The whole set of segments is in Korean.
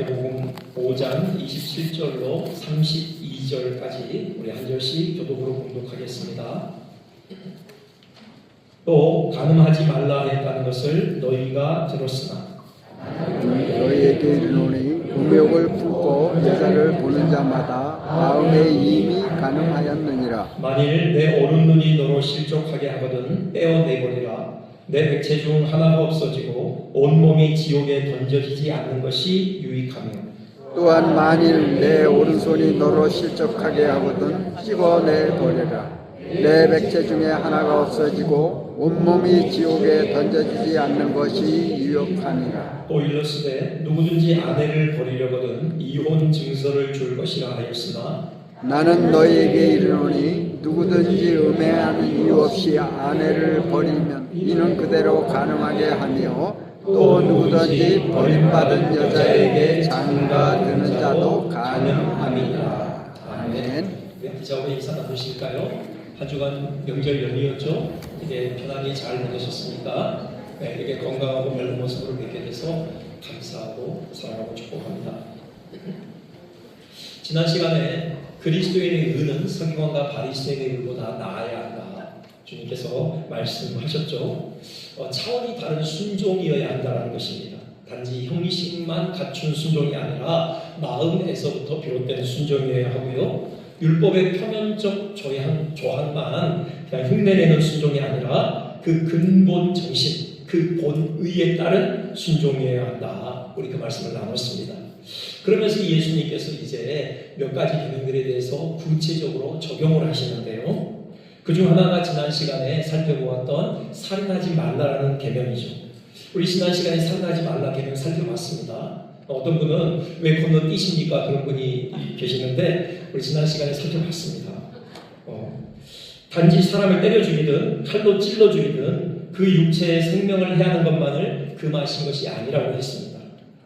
마태복음 5장 27절로 32절까지 우리 한 절씩 교독으로 공독하겠습니다. 또 간음하지 말라 했다는 것을 너희가 들었으나 너희에게 이르노니 음욕을 품고 여자를 보는 자마다 마음에 이미 간음하였느니라. 만일 내 오른눈이 너로 실족하게 하거든 떼어내버리라. 내 백체 중 하나가 없어지고 온몸이 지옥에 던져지지 않는 것이 유익하며 또한 만일 내 오른손이 너로 실족하게 하거든 씹어내버려라. 내 백체 중에 하나가 없어지고 온몸이 지옥에 던져지지 않는 것이 유익하니라. 또 일렀으되 누구든지 아내를 버리려거든 이혼 증서를 줄 것이라 하였으나 나는 너희에게 이르노니 누구든지 음해하는 이유 없이 아내를 버리면 이는 그대로 간음하게 하며 또 누구든지 버림받은 여자에게 장가 드는 자도 간음함이라. 아멘. 기자와 인사 나누실까요? 한 주간 명절 연휴였죠? 이게 편안히 잘 보내셨습니까? 네, 이렇게 건강하고 멜로 모습으로 뵙게 돼서 감사하고 사랑하고 축복합니다. 지난 시간에 그리스도인의 의는 서기관과 바리새인의 의보다 나아야 한다. 주님께서 말씀하셨죠. 차원이 다른 순종이어야 한다는 것입니다. 단지 형식만 갖춘 순종이 아니라 마음에서부터 비롯된 순종이어야 하고요. 율법의 표면적 조항만 그냥 흉내내는 순종이 아니라 그 근본 정신, 그 본의에 따른 순종이어야 한다. 우리 그 말씀을 나눴습니다. 그러면서 예수님께서 이제 몇 가지 계명들에 대해서 구체적으로 적용을 하시는데요. 그중 하나가 지난 시간에 살펴보았던 살인하지 말라라는 계명이죠. 우리 지난 시간에 살인하지 말라 계명 살펴봤습니다. 어떤 분은 왜 건너뛰십니까? 그런 분이 계시는데 우리 지난 시간에 살펴봤습니다. 단지 사람을 때려 죽이든 칼로 찔러 죽이든 그 육체의 생명을 해하는 것만을 금하신 것이 아니라고 했습니다.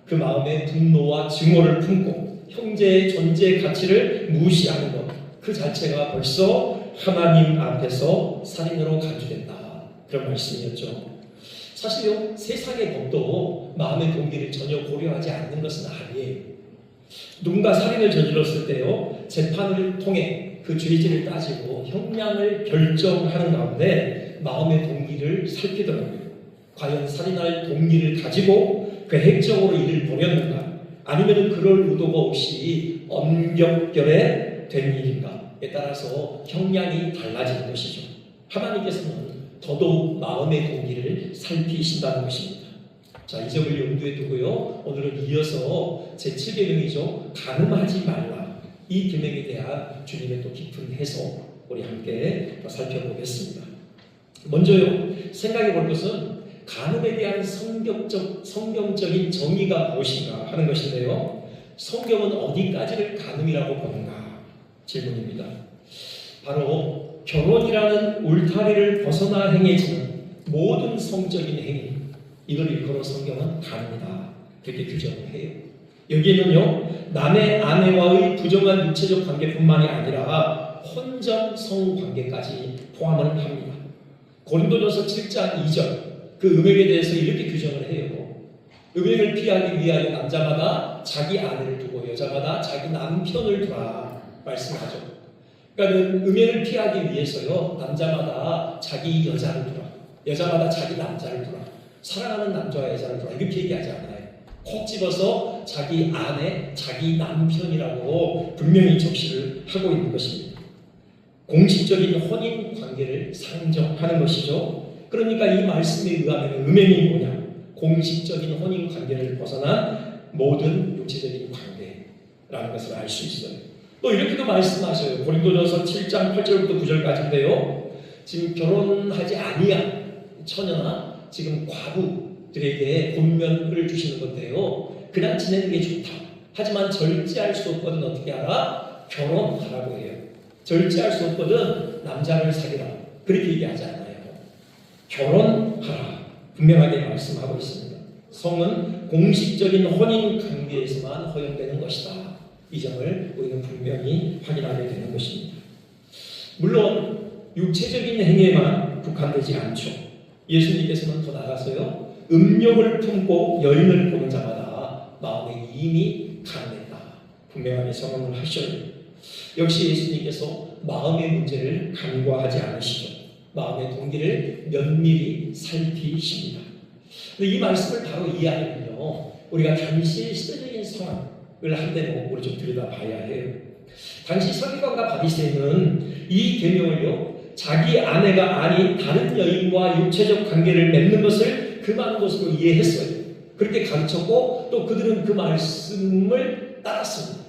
그 마음에 분노와 증오를 품고 형제의 존재 가치를 무시하는 것, 그 자체가 벌써 하나님 앞에서 살인으로 간주된다. 그런 말씀이었죠. 사실요, 세상의 법도 마음의 동기를 전혀 고려하지 않는 것은 아니에요. 누군가 살인을 저질렀을 때요, 재판을 통해 그 죄질을 따지고 형량을 결정하는 가운데 마음의 동기를 살피더라고요. 과연 살인할 동기를 가지고 계획적으로 이를 벌였는가? 아니면 그럴 의도가 없이 엄격결에 된 일인가에 따라서 형량이 달라지는 것이죠. 하나님께서는 더더욱 마음의 동기를 살피신다는 것입니다. 자, 이 점을 염두에 두고요. 오늘은 이어서 제7계명이죠. 간음하지 말라. 이 계명에 대한 주님의 또 깊은 해석 우리 함께 살펴보겠습니다. 먼저요, 생각해 볼 것은 간음에 대한 성경적인 정의가 무엇인가 하는 것인데요. 성경은 어디까지를 간음이라고 보는가? 질문입니다. 바로 결혼이라는 울타리를 벗어나 행해지는 모든 성적인 행위, 이걸 일컬어 성경은 간음이다. 그렇게 규정을 해요. 여기에는요, 남의 아내와의 부정한 육체적 관계뿐만이 아니라 혼전 성관계까지 포함을 합니다. 고린도전서 7장 2절 그 음행에 대해서 이렇게 규정을 해요. 음행을 피하기 위하여 남자마다 자기 아내를 두고 여자마다 자기 남편을 두라 말씀하죠. 그러니까 음행을 피하기 위해서요, 남자마다 자기 여자를 두라, 여자마다 자기 남자를 두라, 사랑하는 남자와 여자를 두라, 이렇게 얘기하지 않아요. 콕 집어서 자기 아내, 자기 남편이라고 분명히 적시를 하고 있는 것입니다. 공식적인 혼인 관계를 상정하는 것이죠. 그러니까 이 말씀에 의하면 음행이 뭐냐? 공식적인 혼인 관계를 벗어난 모든 육체적인 관계라는 것을 알 수 있어요. 또 이렇게도 말씀하셔요. 고린도전서 7장 8절부터 9절까지인데요. 지금 결혼하지 아니한 처녀나 지금 과부들에게 권면을 주시는 건데요. 그냥 지내는 게 좋다. 하지만 절제할 수 없거든 어떻게 하라? 결혼하라고 해요. 절제할 수 없거든 남자를 사귀라. 그렇게 얘기하지 않아요. 결혼하라. 분명하게 말씀하고 있습니다. 성은 공식적인 혼인 관계에서만 허용되는 것이다. 이 점을 우리는 분명히 확인하게 되는 것입니다. 물론 육체적인 행위에만 국한되지 않죠. 예수님께서는 더 나아가서요, 음욕을 품고 여인을 보는 자마다 마음에 이미 가능했다. 분명하게 선언을 하셔요. 역시 예수님께서 마음의 문제를 간과하지 않으시죠. 마음의 동기를 면밀히 살피십니다. 근데 이 말씀을 바로 이해하려면요, 우리가 당시의 시대적인 상황을 한 대목으로 좀 들여다봐야 해요. 당시 서기관과 바리새인은 이 계명을요, 자기 아내가 아닌 다른 여인과 육체적 관계를 맺는 것을 금하는 것으로 이해했어요. 그렇게 가르쳤고 또 그들은 그 말씀을 따랐습니다.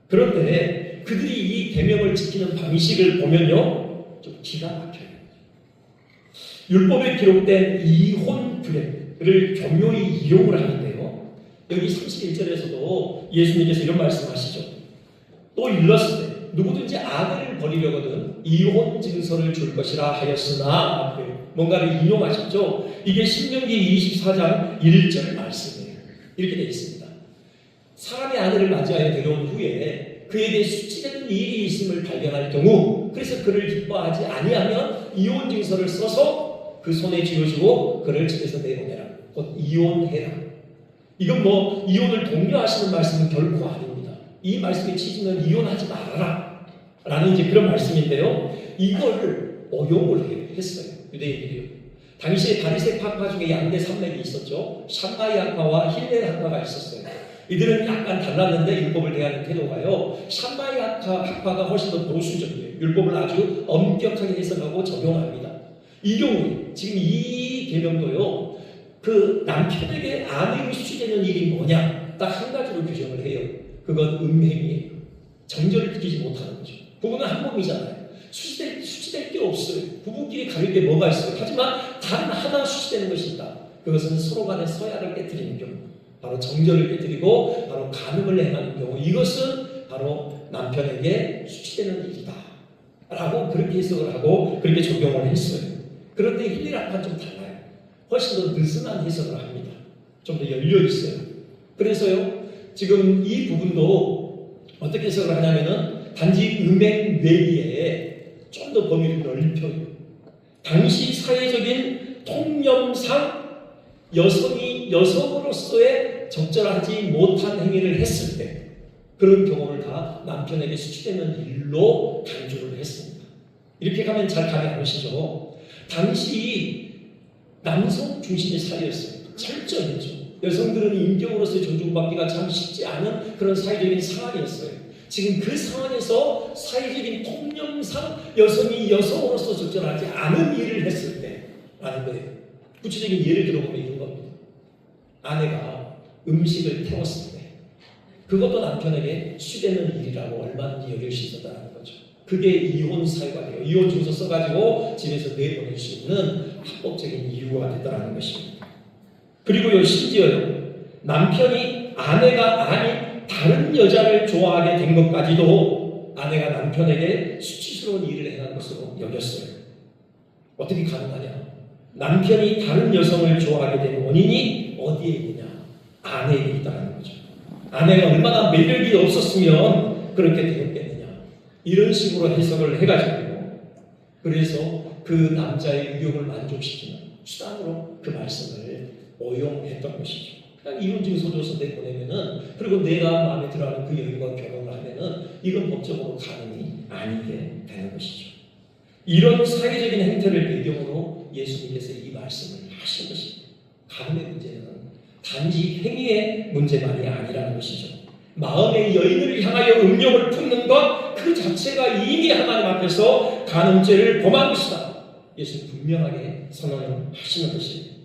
그런데 그들이 이 계명을 지키는 방식을 보면요, 좀 기가 막혀요. 율법에 기록된 이혼 규례를 교묘히 이용을 하는데요, 여기 31절에서도 예수님께서 이런 말씀하시죠. 또 일렀을 때 누구든지 아내를 버리려거든 이혼 증서를 줄 것이라 하였으나, 뭔가를 인용하셨죠. 이게 신명기 24장 1절 말씀이에요. 이렇게 되어 있습니다. 사람의 아내를 맞이하여 데려온 후에 그에게 수치되는 일이 있음을 발견할 경우, 그래서 그를 기뻐하지 아니하면 이혼 증서를 써서 그 손에 쥐어주고 그를 집에서 내보내라. 곧 이혼해라. 이건 뭐 이혼을 독려하시는 말씀은 결코 아닙니다. 이 말씀의 취지는 이혼하지 말아라 라는 이제 그런 말씀인데요, 이걸 어용을 했어요, 유대인들이요. 당시에 바리새 학파 중에 양대 산맥이 있었죠. 샴마이 학파와 힐렐 학파가 있었어요. 이들은 약간 달랐는데 율법을 대하는 태도가요, 샴마이 학파가 훨씬 더 보수적이에요. 율법을 아주 엄격하게 해석하고 적용합니다. 이 경우에 지금 이 계명도요, 그 남편에게 아내로 수치되는 일이 뭐냐, 딱 한 가지로 규정을 해요. 그건 음행이에요. 정절을 지키지 못하는 거죠. 부부는 한 몸이잖아요. 수치될 게 없어요. 부부끼리 가릴 게 뭐가 있어요. 하지만 단 하나 수치되는 것이 있다. 그것은 서로 간의 서야를 깨뜨리는 경우, 바로 정절을 깨뜨리고 바로 간음을 행하는 경우, 이것은 바로 남편에게 수치되는 일이다 라고 그렇게 해석을 하고 그렇게 적용을 했어요. 그런데 힐리락과는 좀 달라요. 훨씬 더 느슨한 해석을 합니다. 좀 더 열려 있어요. 그래서요, 지금 이 부분도 어떻게 해석을 하냐면은 단지 음행 내기에 좀 더 범위를 넓혀요. 당시 사회적인 통념상 여성이 여성으로서의 적절하지 못한 행위를 했을 때 그런 경우를 다 남편에게 수치되는 일로 간주를 했습니다. 이렇게 가면 잘 감이 안 오시죠? 당시 남성 중심의 사회였어요. 철저했죠. 여성들은 인격으로서의 존중받기가 참 쉽지 않은 그런 사회적인 상황이었어요. 지금 그 상황에서 사회적인 통념상 여성이 여성으로서 적절하지 않은 일을 했을 때라는 거예요. 구체적인 예를 들어보면 이런 겁니다. 아내가 음식을 태웠을 때 그것도 남편에게 수되는 일이라고 얼마든지 여길 수 있었다는 거죠. 그게 이혼 사유가 돼요. 이혼 증서 써가지고 집에서 내보낼 수 있는 합법적인 이유가 됐다는 것입니다. 그리고요, 심지어요, 남편이 아내가 아닌 다른 여자를 좋아하게 된 것까지도 아내가 남편에게 수치스러운 일을 행한 것으로 여겼어요. 어떻게 가능하냐? 남편이 다른 여성을 좋아하게 된 원인이 어디에 있느냐? 아내에게 있다는 거죠. 아내가 얼마나 매력이 없었으면 그렇게 되었겠느냐? 이런 식으로 해석을 해가지고, 그래서 그 남자의 의욕을 만족시키는 수단으로 그 말씀을 오용했던 것이죠. 그냥 이혼증서 줘서 내보내면은, 그리고 내가 마음에 들어하는 그 여인과 결혼을 하면은 이건 법적으로 가능이 아니게 되는 것이죠. 이런 사회적인 행태를 배경으로 예수님께서 이 말씀을 하신 것입니다. 가늠의 문제는 단지 행위의 문제만이 아니라는 것이죠. 마음의 여인을 향하여 음욕을 품는 것 그 자체가 이미 하나님 앞에서 간음죄를 범한 것이다. 예수님 분명하게 선언하시는 것입니다.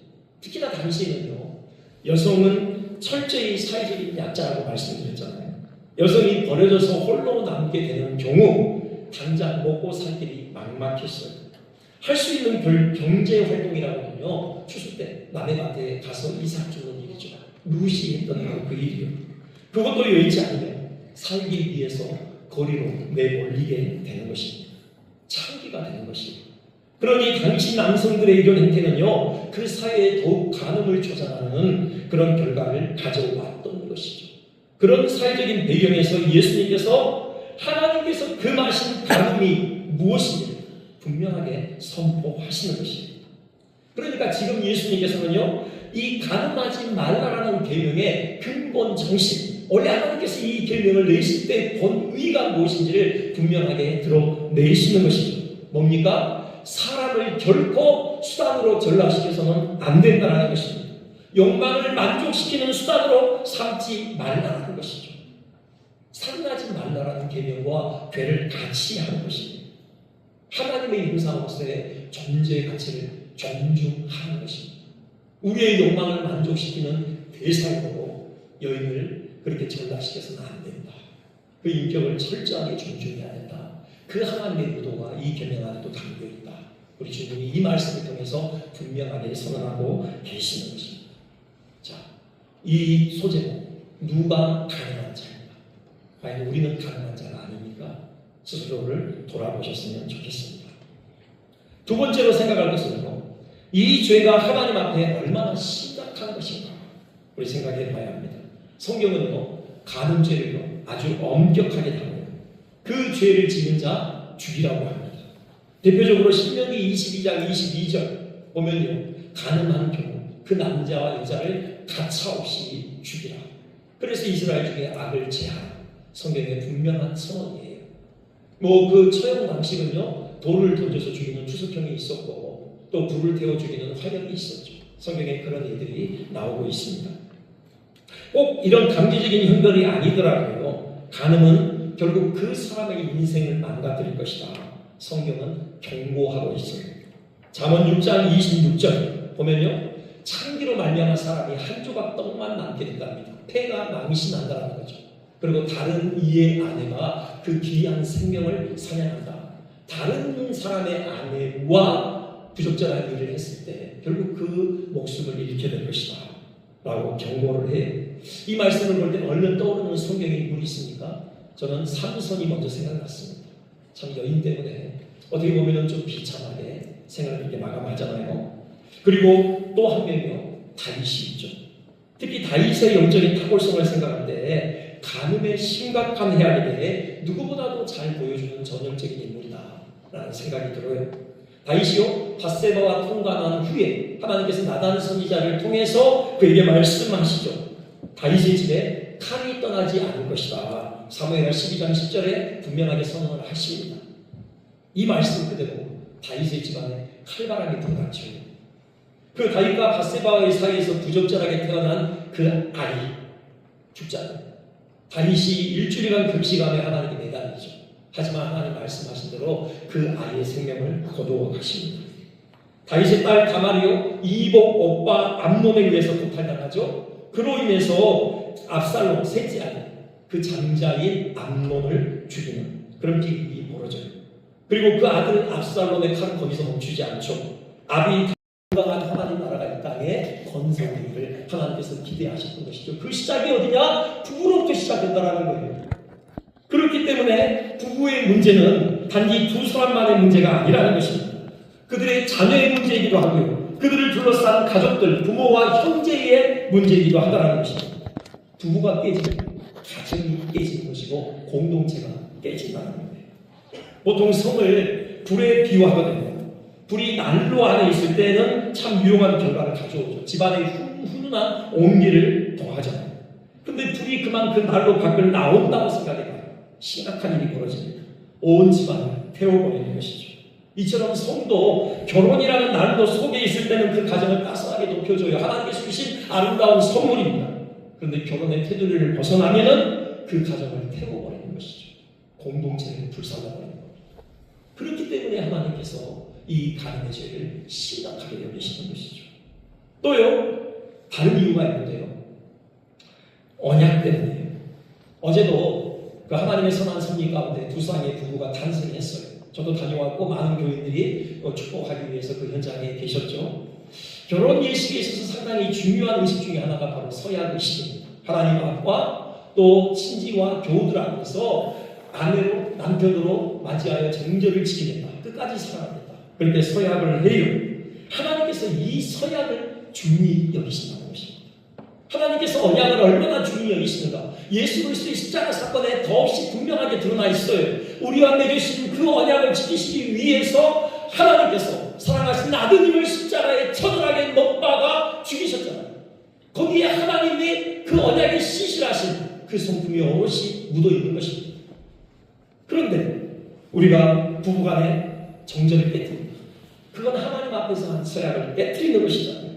특히나 당시에는요, 여성은 철저히 사회적인 약자라고 말씀드렸잖아요. 여성이 버려져서 홀로 남게 되는 경우 당장 먹고 살 길이 막막했어요. 할 수 있는 경제 활동이라고는요, 추수 때 남의 밭에 가서 이삭 주는 일이죠. 루시했던 그 일이요. 그것도 여의치 않으면 살기 위해서 거리로 내몰리게 되는 것입니다. 창기가 되는 것입니다. 그러니 당시 남성들의 이런 행태는요, 그 사회에 더욱 간음을 조장하는 그런 결과를 가져왔던 것이죠. 그런 사회적인 배경에서 예수님께서 하나님께서 금하신 간음이 무엇인지 분명하게 선포하시는 것입니다. 그러니까 지금 예수님께서는요, 이 가늠하지 말라라는 계명의 근본 정신, 원래 하나님께서 이 계명을 내실 때 본의가 무엇인지를 분명하게 드러내시는 것이죠. 뭡니까? 사람을 결코 수단으로 전락시켜서는 안 된다는 것입니다. 욕망을 만족시키는 수단으로 삼지 말라는 것이죠. 살인하지 말라라는 계명과 죄를 같이 하는 것입니다. 하나님의 형상으로서의 존재 가치를 존중하는 것입니다. 우리의 욕망을 만족시키는 대상으로 여인을 그렇게 전락시켜서는 안 된다. 그 인격을 철저하게 존중해야 된다. 그 하나님의 의도가 이 계명 안에도 담겨있다. 우리 주님이 이 말씀을 통해서 분명하게 선언하고 계시는 것입니다. 자, 이 소제목, 누가 가능한 자입니까? 과연 우리는 가능한 자가 아닙니까? 스스로를 돌아보셨으면 좋겠습니다. 두 번째로 생각할 것은요, 이 죄가 하나님 앞에 얼마나 심각한 것인가 우리 생각해 봐야 합니다. 성경은요, 간음죄를요 아주 엄격하게 다뤄요. 그 죄를 지은 자 죽이라고 합니다. 대표적으로 신명기 22장 22절 보면요, 간음한 경우 그 남자와 여자를 가차없이 죽이라. 그래서 이스라엘 중에 악을 제하라. 성경의 분명한 선언이에요. 그 처형 방식은요, 돌을 던져서 죽이는 추석형이 있었고 또 불을 태워 죽이는 화형이 있었죠. 성경에 그런 예들이 나오고 있습니다. 꼭 이런 강제적인 형벌이 아니더라고요. 간음은 결국 그 사람의 인생을 망가뜨릴 것이다. 성경은 경고하고 있어요. 잠언 6장 26절 보면요, 창기로 말미암은 사람이 한 조각 떡만 남게 된답니다. 폐가 망신한다는 거죠. 그리고 다른 이의 아내가 그 귀한 생명을 사냥한다. 다른 사람의 아내와 부적절한 일을 했을 때 결국 그 목숨을 잃게 될 것이다 라고 경고를 해요. 이 말씀을 볼 때 얼른 떠오르는 성경의 인물이 있습니까? 저는 삼손이 먼저 생각났습니다. 참 여인 때문에 어떻게 보면 좀 비참하게 생각을 이렇게 마감하잖아요. 그리고 또 한 명이요, 다윗이 있죠. 특히 다윗의 영적인 탁월성을 생각할 때 간음의 심각한 해악에 대해 누구보다도 잘 보여주는 전형적인 인물이다 라는 생각이 들어요. 다윗이요, 밧세바와 통관한 후에 하나님께서 나단 선지자를 통해서 그에게 말씀하시죠. 다윗의 집에 칼이 떠나지 않을 것이다. 사무엘하 12장 10절에 분명하게 선언을 하십니다. 이 말씀 그대로 다윗의 집안에 칼바람이 들어갔죠. 그 다윗과 밧세바의 사이에서 부적절하게 태어난 그 아이 죽잖아요. 다윗이 일주일간 금식하며 하나님께 매달리죠. 하지만 하나님 말씀하신 대로 그 아이의 생명을 거두어가십니다. 다윗의 딸 다말이요, 이복 오빠 암논에 의해서 도탈당하죠. 그로 인해서 압살롬 셋째 아들, 그 장자인 암논을 죽이는 그런 비극이 벌어져요. 그리고 그 아들은 압살롬의 칼은 거기서 멈추지 않죠. 아비 건강한 하나님 나라가 이 땅에 건설되기를 하나님께서 기대하셨던 것이죠. 그 시작이 어디냐? 부부로부터 시작된다는 거예요. 그렇기 때문에 부부의 문제는 단지 두 사람만의 문제가 아니라는 것입니다. 그들의 자녀의 문제이기도 하고요, 그들을 둘러싼 가족들, 부모와 형제의 문제이기도 하다는 것입니다. 부부가 깨지면 가정이 깨지는 것이고 공동체가 깨진다는 거예요. 보통 성을 불에 비유하거든요. 불이 난로 안에 있을 때는 참 유용한 결과를 가져오죠. 집안에 훈훈한 온기를 더하잖아요. 근데 불이 그만큼 난로 밖을 나온다고 생각해봐요. 심각한 일이 벌어집니다. 온 집안을 태워버리는 것이죠. 이처럼 성도 결혼이라는 난로 속에 있을 때는 그 가정을 따스하게 높여줘요. 하나님께서 주신 아름다운 선물입니다. 그런데 결혼의 테두리를 벗어나면은 그 가정을 태워버리는 것이죠. 공동체를 불살라버리는 겁니다. 그렇기 때문에 하나님께서 이 간음의 죄를 심각하게 여기시는 것이죠. 또요, 다른 이유가 있는데요, 언약 때문이에요. 어제도 그 하나님의 선한 섭리 가운데 두 쌍의 부부가 탄생했어요. 저도 다녀왔고 많은 교인들이 축복하기 위해서 그 현장에 계셨죠. 결혼 예식에 있어서 상당히 중요한 의식 중에 하나가 바로 서약 의식입니다. 하나님 앞과 또 친지와 교우들 앞에서 아내로 남편으로 맞이하여 정절을 지키겠다. 끝까지 사랑하겠다. 그렇게 서약을 해요. 하나님께서 이 서약을 중히 여기신다는 것입니다. 하나님께서 언약을 얼마나 중히 여기시는가. 예수 그리스도의 십자가 사건에 더없이 분명하게 드러나 있어요. 우리와 맺으신 그 언약을 지키시기 위해서 하나님께서 사랑하신 아드님을 십자가에 처절하게 못 박아 죽이셨잖아요. 거기에 하나님의 그 언약의 신실하신 그 성품이 오롯이 묻어있는 것입니다. 그런데 우리가 부부간에 정절을 깨뜨립니다. 그건 하나님 앞에서 한 서약을 깨뜨리는 것이잖아요.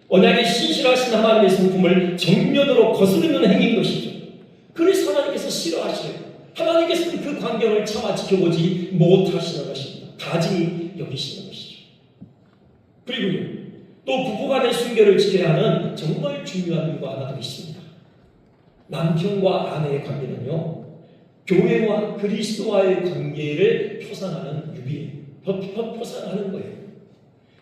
언약의 신실하신 하나님의 성품을 정면으로 거스르는 행위인 것이죠. 그래서 하나님께서 싫어하시려고 하나님께서는 그 광경을 차마 지켜보지 못하시는 것입니다. 가증히 여기시는 것이죠. 그리고요, 또 부부간의 순결을 지켜야 하는 정말 중요한 이유가 하나 더 있습니다. 남편과 아내의 관계는요, 교회와 그리스도와의 관계를 표상하는 유비예요. 표상하는 거예요.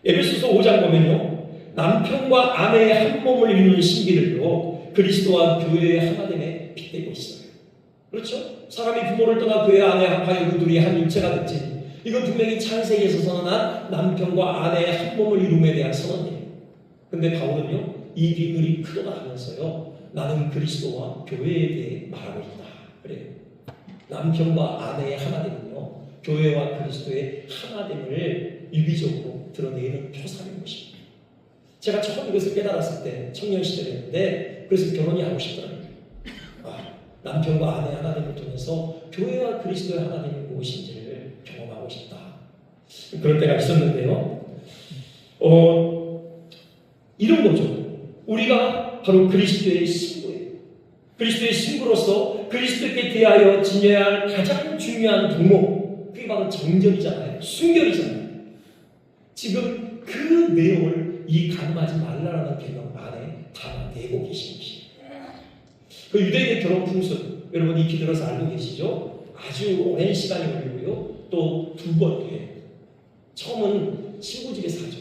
에베소서 5장 보면요, 남편과 아내의 한 몸을 이루는 신비를요, 그리스도와 교회의 하나됨에 빗대고 있어요. 그렇죠? 사람이 부모를 떠나 그의 아내 합하여 그들이 한 육체가 됐지. 이건 분명히 창세기에서 선언한 남편과 아내의 한 몸을 이룸에 대한 선언이에요. 근데 바울은요, 이 비밀이 크도다 하면서요, 나는 그리스도와 교회에 대해 말하고 있다. 그래요. 남편과 아내의 하나됨은요, 교회와 그리스도의 하나됨을 유비적으로 드러내는 표상인 것입니다. 제가 처음 이것을 깨달았을 때 청년 시절이었는데, 그래서 결혼이 하고 싶더라고요. 남편과 아내의 하나됨을 통해서 교회와 그리스도의 하나됨이 무엇인지를 경험하고 싶다. 그럴 때가 있었는데요. 이런 거죠. 우리가 바로 그리스도의 신부예요. 그리스도의 신부로서 그리스도께 대하여 지녀야 할 가장 중요한 동목, 그게 바로 정절이잖아요. 순결이잖아요. 지금 그 내용을 이 간음하지 말라라는 계명 안에 담아내고 계신 것이에요. 그 유대인의 결혼 풍습, 여러분 익히 들어서 알고 계시죠? 아주 오랜 시간이 걸리고요. 또 두 번 뒤에 처음은 신부 집에서 하죠.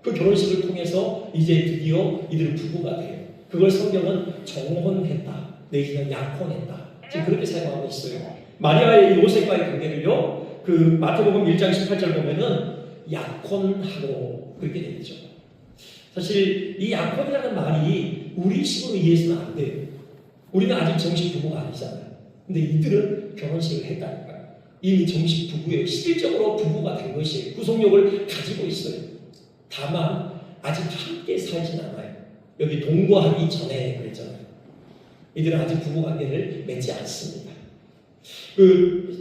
그 결혼식을 통해서 이제 드디어 이들은 부부가 돼요. 그걸 성경은 정혼했다, 내지는 약혼했다, 지금 그렇게 사용하고 있어요. 마리아의 요셉과의 관계를요, 그 마태복음 1장 18절 보면은 약혼하고 그렇게 되죠. 사실 이 약혼이라는 말이 우리 식으로 이해해서는 안 돼요. 우리는 아직 정식 부부가 아니잖아요. 근데 이들은 결혼식을 했다니까요. 이미 정식 부부예요. 실질적으로 부부가 된 것이에요. 구속력을 가지고 있어요. 다만 아직 함께 살진 않아요. 여기 동거하기 전에 그랬잖아요. 이들은 아직 부부관계를 맺지 않습니다.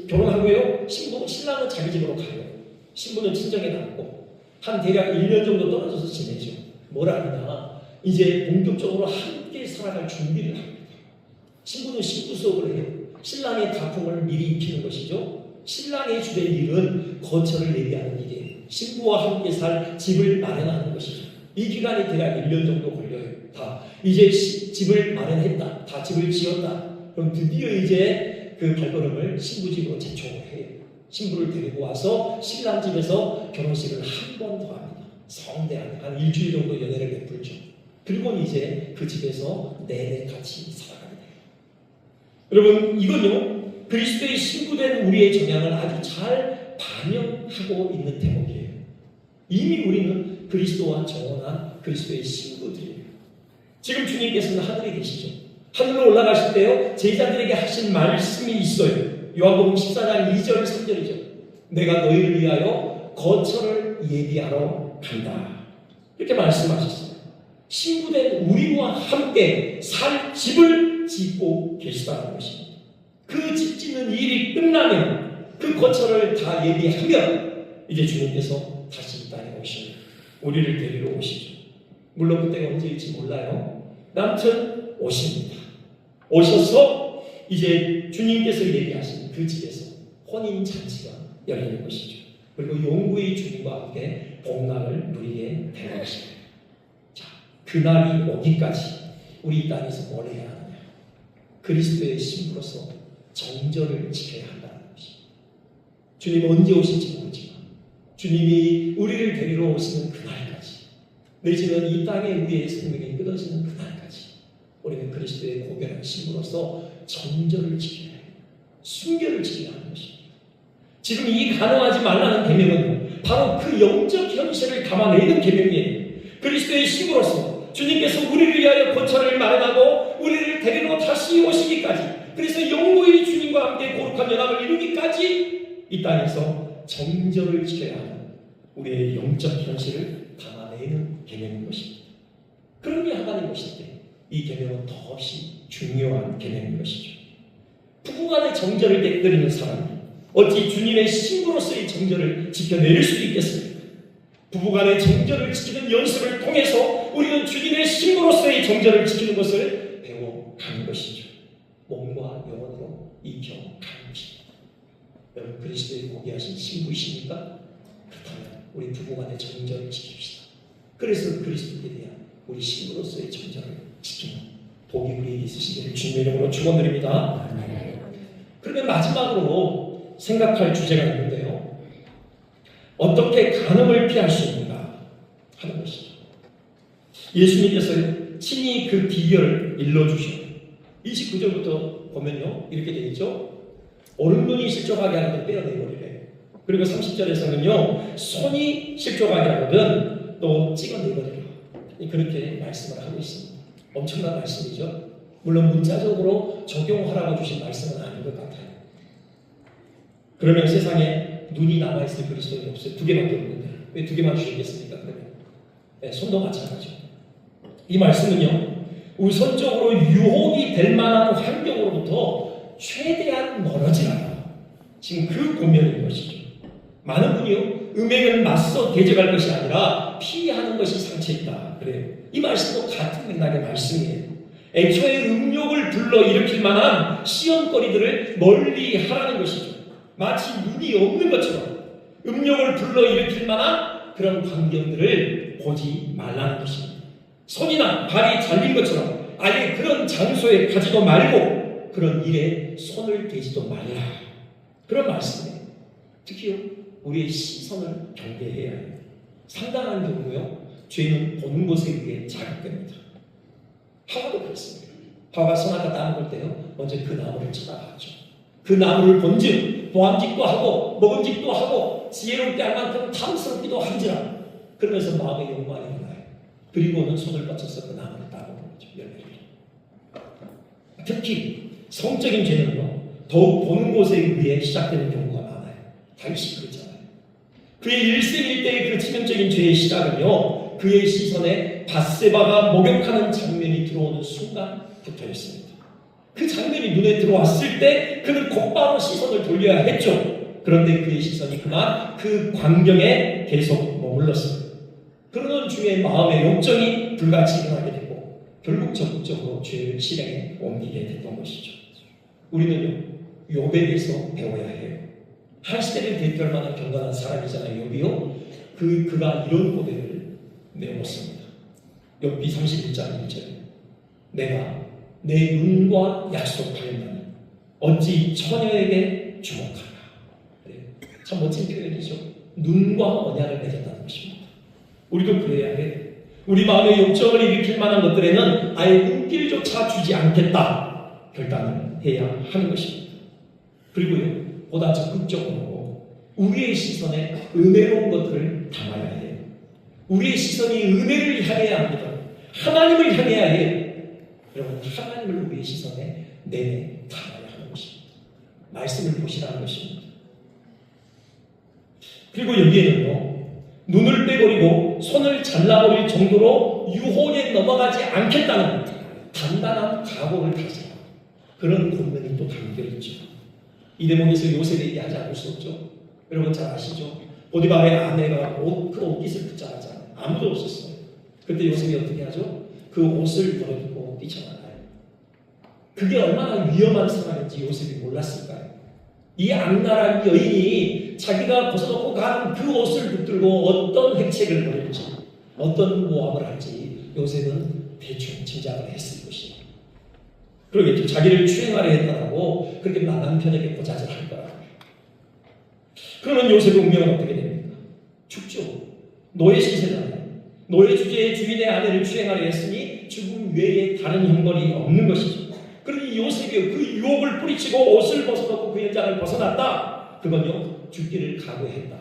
결혼하고요, 신랑은 자기 집으로 가요. 신부는 친정에 남고 한 대략 1년 정도 떨어져서 지내죠. 뭐라느냐, 이제 본격적으로 함께 살아갈 준비를 합니다. 신부는 신부 수업을 해요. 신랑의 가풍을 미리 익히는 것이죠. 신랑의 주된 일은 거처를 예비하는 일이에요. 신부와 함께 살 집을 마련하는 것이죠. 이 기간이 대략 1년 정도 걸려요. 다 이제 집을 마련했다, 다 집을 지었다. 그럼 드디어 이제 그 발걸음을 신부 집으로 재촉을 해요. 신부를 데리고 와서 신랑 집에서 결혼식을 한 번 더 합니다. 성대하게 한 일주일 정도 연애를 베풀죠. 그리고 이제 그 집에서 내내 같이 살아가게 돼요. 여러분, 이건요, 그리스도의 신부된 우리의 정향을 아주 잘 반영하고 있는 대목이에요. 이미 우리는 그리스도와 정원한 그리스도의 신부들이에요. 지금 주님께서는 하늘에 계시죠. 하늘로 올라가실 때요, 제자들에게 하신 말씀이 있어요. 요한복음 14장 2절 3절이죠. 내가 너희를 위하여 거처를 예비하러 간다. 이렇게 말씀하셨어요. 신부된 우리와 함께 살 집을 짓고 계시다는 것입니다. 그 집 짓는 일이 끝나면, 그 거처를 다 예비하면 이제 주님께서 다시 이 땅에 오시면 우리를 데리러 오시죠. 물론 그때가 언제일지 몰라요. 아무튼 오십니다. 오셔서 이제 주님께서 예비하신 그 집에서 혼인잔치가 열리는 것이죠. 그리고永구의 주님과 함께 복락을 누리게 되는 것입니다. 자, 그날이 오기까지 우리 이 땅에서 뭘 해야 하느냐? 그리스도의 신부로서 정절을 지켜야 한다는 것입니다. 주님은 언제 오실지 모르지만 주님이 우리를 데리러 오시는 그날까지, 내지는 이 땅에 우리의 생명이 끊어지는 그날까지 우리는 그리스도의 고결한 신부로서 정절을 지켜야 해요. 순결을 지켜야 하는 것입니다. 지금 이 간음하지 말라는 계명은 바로 그 영적 현실을 담아내는 계명이에요. 그리스도의 신부로서 주님께서 우리를 위하여 거처를 마련하고 우리를 데리러 다시 오시기까지, 그래서 영구히 주님과 함께 거룩한 연합을 이루기까지 이 땅에서 정절을 지켜야 하는 우리의 영적 현실을 담아내는 계명인 것입니다. 그런 게 하나님 오실 때 이 계명은 더없이 중요한 계명인 것이죠. 부부간의 정절을 깨뜨리는 사람이 어찌 주님의 신부로서의 정절을 지켜낼 수 있겠습니까? 부부간의 정절을 지키는 연습을 통해서 우리는 주님의 신부로서의 정절을 지키는 것을 배워가는 것이죠. 몸과 영혼으로 익혀가는 것입니다. 여러분, 그리스도의 보기하신 신부이십니까? 그렇다면 우리 부부간의 정절을 지킵시다. 그래서 그리스도에 대한 우리 신부로서의 정절을 지키는 복이 우리에게 있으시기를 주님의 이름으로 축원드립니다. 그러면 마지막으로 생각할 주제가 있는데요. 어떻게 간음을 피할 수 있는가 하는 것이죠. 예수님께서 친히 그 비결을 일러주시고 29절부터 보면요, 이렇게 되어 있죠. 오른눈이 실족하게 하거든 빼어내버리래. 그리고 30절에서는요, 손이 실족하게 하거든 또 찍어내버리라. 그렇게 말씀을 하고 있습니다. 엄청난 말씀이죠. 물론 문자적으로 적용하라고 주신 말씀은 아닌 것 같아요. 그러면 세상에 눈이 남아있을 그리스도인이 없어요. 2개밖에 없는데 왜 2개만 주시겠습니까? 그러면 네, 손도 마찬가지죠. 이 말씀은요, 우선적으로 유혹이 될 만한 환경으로부터 최대한 멀어지라. 지금 그 고면인 것이죠. 많은 분이요, 음행을 맞서 대적할 것이 아니라 피하는 것이 상책이다. 그래요. 이 말씀도 같은 맥락의 말씀이에요. 애초에 음욕을 불러일으킬 만한 시험거리들을 멀리 하라는 것이죠. 마치 눈이 없는 것처럼 음욕을 불러일으킬 만한 그런 광경들을 보지 말라는 것입니다. 손이나 발이 잘린 것처럼 아예 그런 장소에 가지도 말고 그런 일에 손을 대지도 말라. 그런 말씀이에요. 특히요, 우리의 시선을 경계해야 해요. 상당한 경우요, 죄는 보는 것에 의해 자극됩니다. 하와도 그렇습니다. 하와가 선악과 따먹을 때요, 먼저 그 나무를 쳐다봤죠. 그 나무를 본즉 보암직도 하고 먹음직도 하고 지혜롭게 할 만큼 탐스럽기도 한지라. 그러면서 마음의 영광이 일어나요. 그리고는 손을 뻗쳐서 그 나무를 따먹는 거죠. 열매를. 특히 성적인 죄는요, 더욱 보는 곳에 의해 시작되는 경우가 많아요. 당시 그렇잖아요. 그의 일생일대의 그 치명적인 죄의 시작은요, 그의 시선에 밧세바가 목욕하는 장면이 들어오는 순간부터였습니다. 그 장면이 눈에 들어왔을 때 그는 곧바로 시선을 돌려야 했죠. 그런데 그의 시선이 그만 그 광경에 계속 머물렀습니다. 그러는 중에 마음의 욕정이 불같이 일어나게 되고 결국 적극적으로 죄를 실행에 옮기게 됐던 것이죠. 우리는요, 욥에게서 배워야 해요. 한 시대를 대표할 만한 경건한 사람이잖아요. 욥이요. 그가 이런 고백을 내놓습니다. 욥기 31장 1절. 내가 내 눈과 약속하였나니 어찌 처녀에게 주목하라. 참 멋진 표현이죠. 눈과 언약을 맺었다는 것입니다. 우리도 그래야 해. 우리 마음의 욕정을 일으킬 만한 것들에는 아예 눈길조차 주지 않겠다 결단을 해야 하는 것입니다. 그리고요, 보다 적극적으로 우리의 시선에 은혜로운 것들을 담아야 해요. 우리의 시선이 은혜를 향해야 합니다. 하나님을 향해야 해요. 여러분, 하나님을 우리의 시선에 내내 담아야 하는 것입니다. 말씀을 보시라는 것입니다. 그리고 여기에는요, 눈을 빼버리고 손을 잘라버릴 정도로 유혹에 넘어가지 않겠다는 단단한 각오를 가지라. 그런 권면이 또 담겨있죠. 이 대목에서 요셉에 얘기하지 않을 수 없죠. 여러분 잘 아시죠? 보디발의 아내가 그 옷깃을 붙잡았잖아요. 아무도 없었어요. 그때 요셉이 어떻게 하죠? 그 옷을 벌어두고 뛰쳐나가요. 그게 얼마나 위험한 상황인지 요셉이 몰랐을까요? 이 악랄한 여인이 자기가 벗어놓고 간 그 옷을 붙들고 어떤 획책을 벌일지, 어떤 모함을 할지 요셉은 대충 짐작을 했을 것이에요. 그러겠죠. 자기를 추행하려 했다라고 그렇게 남편에게 고자질 할 거라고. 그러면 요셉의 운명은 어떻게 됩니까? 죽죠. 노예 신세잖아요. 노예 주제의 주인의 아내를 추행하려 했으니 죽음 외에 다른 형벌이 없는 것이죠. 그러니 요셉이 그 유혹을 뿌리치고 옷을 벗어놓고 그 현장을 벗어났다. 그건요, 죽기를 각오했다.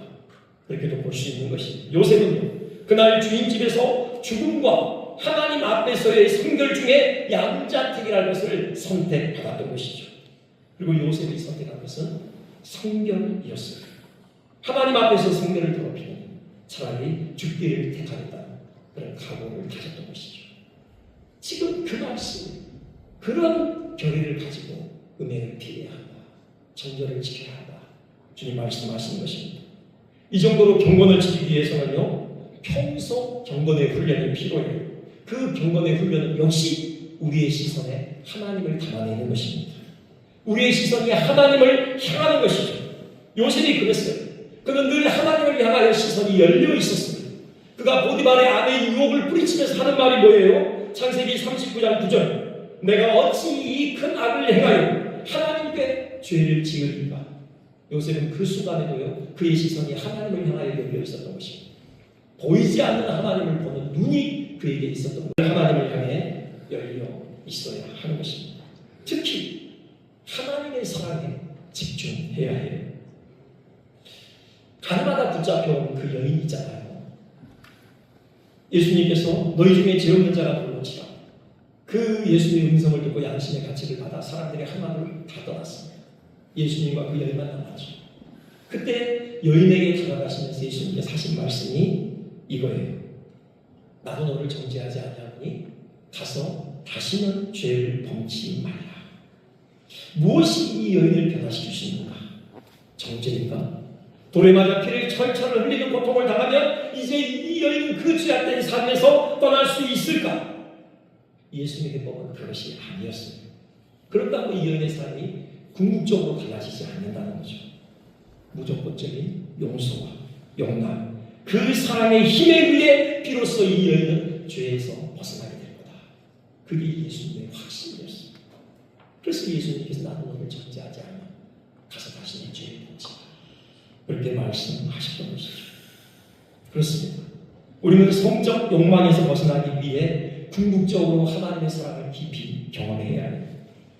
그렇게도 볼 수 있는 것입니다. 요셉은요, 그날 주인 집에서 죽음과 하나님 앞에서의 성결 중에 양자택이라는 것을 선택받았던 것이죠. 그리고 요셉이 선택한 것은 성결이었어요. 하나님 앞에서 성결을 더럽히니 차라리 죽기를 택하겠다는 그런 각오를 가졌던 것이죠. 지금 그 말씀, 그런 결의를 가지고 은혜를 비해야 한다. 정절을 지켜야 한다. 주님 말씀하시는 것입니다. 이 정도로 경건을 지키기 위해서는요, 평소 경건의 훈련이 필요해요. 그 경건의 훈련은 역시 우리의 시선에 하나님을 담아내는 것입니다. 우리의 시선이 하나님을 향하는 것이죠. 요셉이 그랬어요. 그는 늘 하나님을 향하여 시선이 열려 있었습니다. 그가 보디발의 아내의 유혹을 뿌리치면서 하는 말이 뭐예요? 창세기 39장 9절. 내가 어찌 이 큰 악을 행하여 하나님께 죄를 지으리까? 요셉은 그 순간에도요, 그의 시선이 하나님을 향하여 열려 있었던 것입니다. 보이지 않는 하나님을 보는 눈이 그에게 있었던 것입니다. 하나님을 향해 열려 있어야 하는 것입니다. 특히 하나님의 사랑에 집중해야 해요. 가나마다 붙잡혀온 그 여인이 있잖아요. 예수님께서 너희 중에 죄 없는 자가 불러치라. 그 예수님의 음성을 듣고 양심의 가책을 받아 사람들이 한마디로 다 떠났습니다. 예수님과 그 여인만 남았죠. 그때 여인에게 다가가시면서 예수님께서 하신 말씀이 이거예요. 나도 너를 정죄하지 아니하노니 가서 다시는 죄를 범치 말라. 무엇이 이 여인을 변화시킬 수 있는가? 정죄인가? 돌에 맞아 피를 철철 흘리는 고통을 당하면 이제 이 여인은 그 죄악된 삶에서 떠날 수 있을까? 예수님의 법은 그것이 아니었어요. 그렇다고 이 여인의 삶이 궁극적으로 달라지지 않는다는 거죠. 무조건적인 용서와 용납, 그 사랑의 힘에 의해 비로소 이 여인은 죄에서 벗어나게 될 거다. 그게 예수님의 확신이었어요. 그래서 예수님께서 나도 너를 정죄하지 않아. 가서 다시는 죄를 범치 마라. 그렇게 말씀하셨던 것이죠. 그렇습니다. 우리는 성적 욕망에서 벗어나기 위해 궁극적으로 하나님의 사랑을 깊이 경험해야 해요.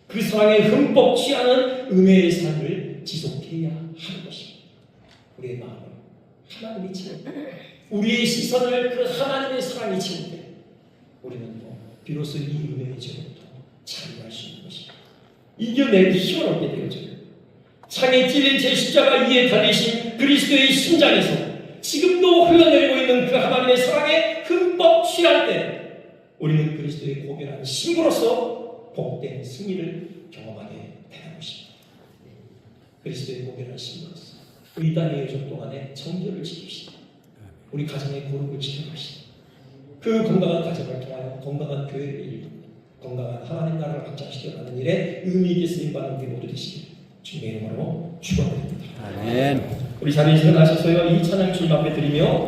그 사랑에 흠뻑 취하는 은혜의 삶을 지속해야 하는 것입니다. 우리의 마음을 하나님이 채울 때, 우리의 시선을 그 하나님의 사랑이 채울 때, 우리는 비로소 이 은혜의 제로부터 참여할 수 있는 것입니다. 이겨낼 힘을 얻게 되어져요. 창에 찔린 제 십자가 위에 달리신 그리스도의 심장에서 지금도 흘러내리고 있는 그 하나님의 사랑에 흠뻑 취할 때, 우리는 그리스도의 고별한 신부로서 복된 승리를 경험하게 되는 것입니다. 그리스도의 고별한 신부로서 이 땅의 여정 동안에 정결을 지키시다. 우리 가정의 거룩을 지켜가시다. 그 건강한 가정을 통하여 건강한 교회를 이루고 건강한 하나님 나라를 확장시켜가는 일에 의미 있게 쓰임받는 우리 모두 되시길 주님의 이름으로 축원드립니다. 아멘. 우리 자리에서 나셔서요 이 찬양 주님 앞에 드리며